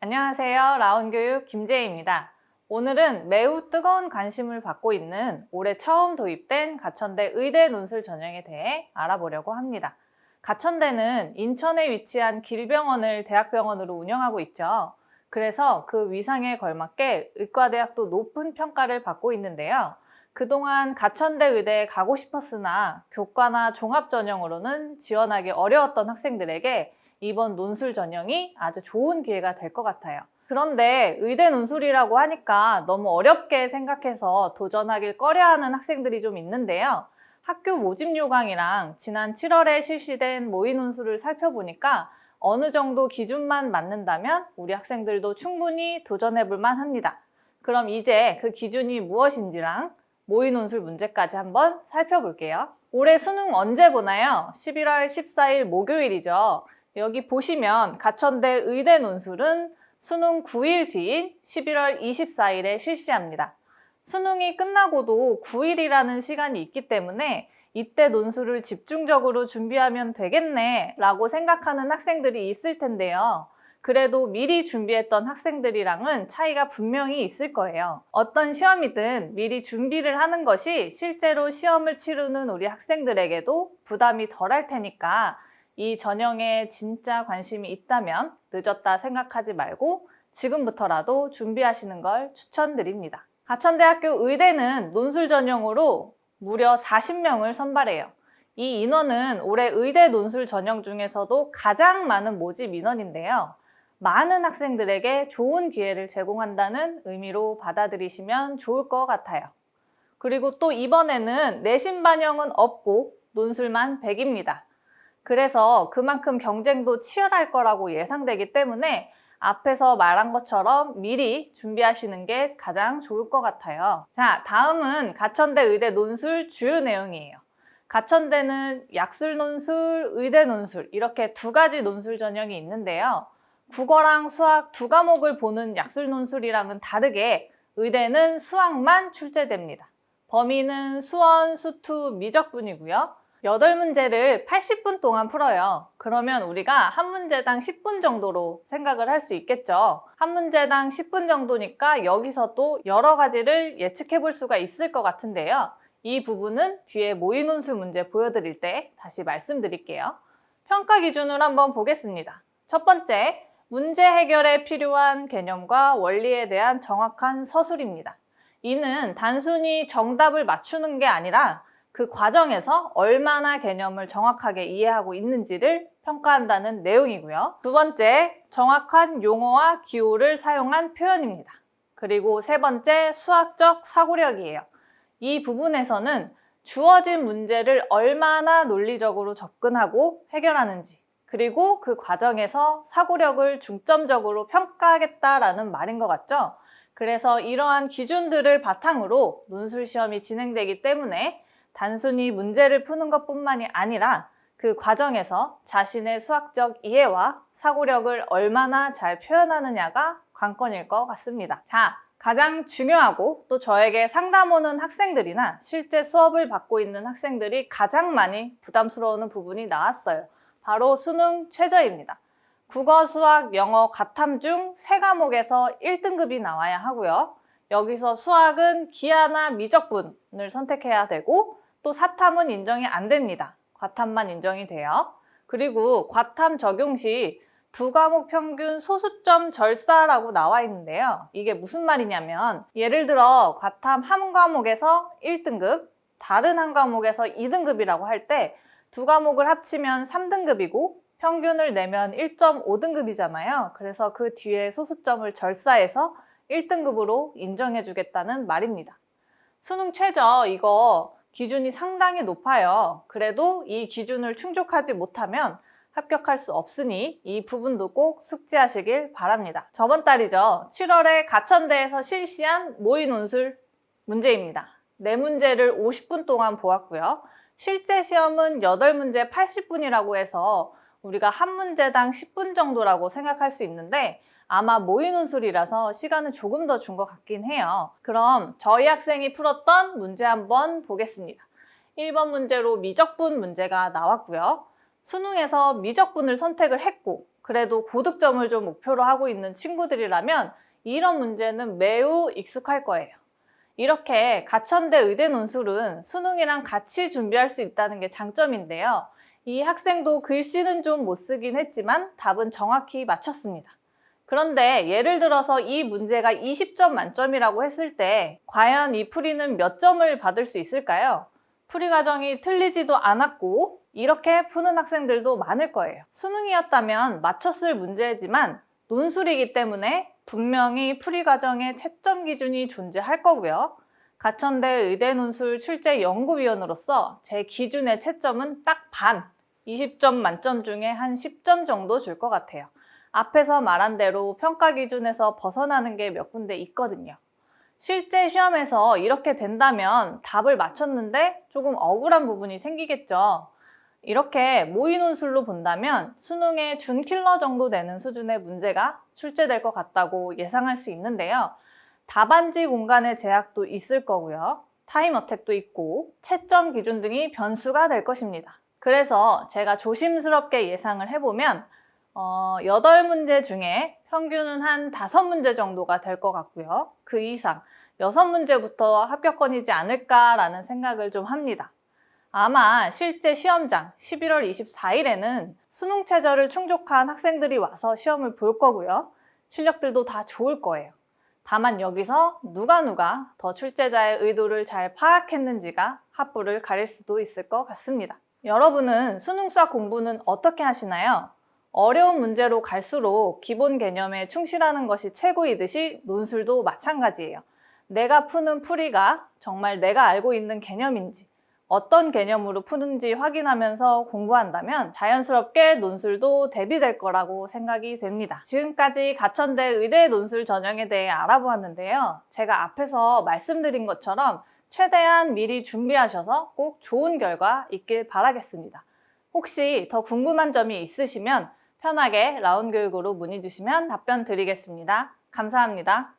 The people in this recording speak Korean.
안녕하세요. 라온교육 김재희입니다. 오늘은 매우 뜨거운 관심을 받고 있는 올해 처음 도입된 가천대 의대 논술 전형에 대해 알아보려고 합니다. 가천대는 인천에 위치한 길병원을 대학병원으로 운영하고 있죠. 그래서 그 위상에 걸맞게 의과대학도 높은 평가를 받고 있는데요. 그동안 가천대 의대에 가고 싶었으나 교과나 종합 전형으로는 지원하기 어려웠던 학생들에게 이번 논술 전형이 아주 좋은 기회가 될 것 같아요. 그런데 의대 논술이라고 하니까 너무 어렵게 생각해서 도전하길 꺼려하는 학생들이 좀 있는데요. 학교 모집 요강이랑 지난 7월에 실시된 모의 논술을 살펴보니까 어느 정도 기준만 맞는다면 우리 학생들도 충분히 도전해 볼 만합니다. 그럼 이제 그 기준이 무엇인지랑 모의 논술 문제까지 한번 살펴볼게요. 올해 수능 언제 보나요? 11월 14일 목요일이죠. 여기 보시면 가천대 의대 논술은 수능 9일 뒤인 11월 24일에 실시합니다. 수능이 끝나고도 9일이라는 시간이 있기 때문에 이때 논술을 집중적으로 준비하면 되겠네 라고 생각하는 학생들이 있을 텐데요. 그래도 미리 준비했던 학생들이랑은 차이가 분명히 있을 거예요. 어떤 시험이든 미리 준비를 하는 것이 실제로 시험을 치르는 우리 학생들에게도 부담이 덜할 테니까 이 전형에 진짜 관심이 있다면 늦었다 생각하지 말고 지금부터라도 준비하시는 걸 추천드립니다. 가천대학교 의대는 논술 전형으로 무려 40명을 선발해요. 이 인원은 올해 의대 논술 전형 중에서도 가장 많은 모집 인원인데요. 많은 학생들에게 좋은 기회를 제공한다는 의미로 받아들이시면 좋을 것 같아요. 그리고 또 이번에는 내신 반영은 없고 논술만 100입니다. 그래서 그만큼 경쟁도 치열할 거라고 예상되기 때문에 앞에서 말한 것처럼 미리 준비하시는 게 가장 좋을 것 같아요. 자, 다음은 가천대 의대 논술 주요 내용이에요. 가천대는 약술 논술, 의대 논술 이렇게 두 가지 논술 전형이 있는데요. 국어랑 수학 두 과목을 보는 약술 논술이랑은 다르게 의대는 수학만 출제됩니다. 범위는 수원, 수투, 미적분이고요. 8문제를 80분 동안 풀어요. 그러면 우리가 한 문제당 10분 정도로 생각을 할 수 있겠죠. 한 문제당 10분 정도니까 여기서도 여러 가지를 예측해 볼 수가 있을 것 같은데요. 이 부분은 뒤에 모의 논술 문제 보여드릴 때 다시 말씀드릴게요. 평가 기준을 한번 보겠습니다. 첫 번째, 문제 해결에 필요한 개념과 원리에 대한 정확한 서술입니다. 이는 단순히 정답을 맞추는 게 아니라 그 과정에서 얼마나 개념을 정확하게 이해하고 있는지를 평가한다는 내용이고요. 두 번째, 정확한 용어와 기호를 사용한 표현입니다. 그리고 세 번째, 수학적 사고력이에요. 이 부분에서는 주어진 문제를 얼마나 논리적으로 접근하고 해결하는지, 그리고 그 과정에서 사고력을 중점적으로 평가하겠다라는 말인 것 같죠? 그래서 이러한 기준들을 바탕으로 논술 시험이 진행되기 때문에 단순히 문제를 푸는 것뿐만이 아니라 그 과정에서 자신의 수학적 이해와 사고력을 얼마나 잘 표현하느냐가 관건일 것 같습니다. 자, 가장 중요하고 또 저에게 상담 오는 학생들이나 실제 수업을 받고 있는 학생들이 가장 많이 부담스러워하는 부분이 나왔어요. 바로 수능 최저입니다. 국어, 수학, 영어, 가탐 중 3과목에서 1등급이 나와야 하고요. 여기서 수학은 기하나 미적분을 선택해야 되고 또 사탐은 인정이 안 됩니다. 과탐만 인정이 돼요. 그리고 과탐 적용 시 두 과목 평균 소수점 절사라고 나와 있는데요. 이게 무슨 말이냐면 예를 들어 과탐 한 과목에서 1등급, 다른 한 과목에서 2등급이라고 할 때 두 과목을 합치면 3등급이고 평균을 내면 1.5등급이잖아요. 그래서 그 뒤에 소수점을 절사해서 1등급으로 인정해 주겠다는 말입니다. 수능 최저 이거 기준이 상당히 높아요. 그래도 이 기준을 충족하지 못하면 합격할 수 없으니 이 부분도 꼭 숙지하시길 바랍니다. 저번 달이죠. 7월에 가천대에서 실시한 모의 논술 문제입니다. 4문제를 50분 동안 보았고요. 실제 시험은 8문제 80분이라고 해서 우리가 한 문제당 10분 정도라고 생각할 수 있는데 아마 모의 논술이라서 시간을 조금 더 준 것 같긴 해요. 그럼 저희 학생이 풀었던 문제 한번 보겠습니다. 1번 문제로 미적분 문제가 나왔고요. 수능에서 미적분을 선택을 했고 그래도 고득점을 좀 목표로 하고 있는 친구들이라면 이런 문제는 매우 익숙할 거예요. 이렇게 가천대 의대 논술은 수능이랑 같이 준비할 수 있다는 게 장점인데요. 이 학생도 글씨는 좀 못 쓰긴 했지만 답은 정확히 맞췄습니다. 그런데 예를 들어서 이 문제가 20점 만점이라고 했을 때 과연 이 풀이는 몇 점을 받을 수 있을까요? 풀이 과정이 틀리지도 않았고 이렇게 푸는 학생들도 많을 거예요. 수능이었다면 맞췄을 문제지만 논술이기 때문에 분명히 풀이 과정에 채점 기준이 존재할 거고요. 가천대 의대 논술 출제 연구위원으로서 제 기준의 채점은 딱 반, 20점 만점 중에 한 10점 정도 줄 것 같아요. 앞에서 말한 대로 평가 기준에서 벗어나는 게 몇 군데 있거든요. 실제 시험에서 이렇게 된다면 답을 맞췄는데 조금 억울한 부분이 생기겠죠. 이렇게 모의 논술로 본다면 수능의 준킬러 정도 되는 수준의 문제가 출제될 것 같다고 예상할 수 있는데요. 답안지 공간의 제약도 있을 거고요. 타임 어택도 있고 채점 기준 등이 변수가 될 것입니다. 그래서 제가 조심스럽게 예상을 해보면 8문제 중에 평균은 한 5문제 정도가 될 것 같고요. 그 이상 6문제부터 합격권이지 않을까라는 생각을 좀 합니다. 아마 실제 시험장 11월 24일에는 수능 최저를 충족한 학생들이 와서 시험을 볼 거고요. 실력들도 다 좋을 거예요. 다만 여기서 누가 더 출제자의 의도를 잘 파악했는지가 합부를 가릴 수도 있을 것 같습니다. 여러분은 수능 수학 공부는 어떻게 하시나요? 어려운 문제로 갈수록 기본 개념에 충실하는 것이 최고이듯이 논술도 마찬가지예요. 내가 푸는 풀이가 정말 내가 알고 있는 개념인지 어떤 개념으로 푸는지 확인하면서 공부한다면 자연스럽게 논술도 대비될 거라고 생각이 됩니다. 지금까지 가천대 의대 논술 전형에 대해 알아보았는데요. 제가 앞에서 말씀드린 것처럼 최대한 미리 준비하셔서 꼭 좋은 결과 있길 바라겠습니다. 혹시 더 궁금한 점이 있으시면 편하게 라운교육으로 문의 주시면 답변 드리겠습니다. 감사합니다.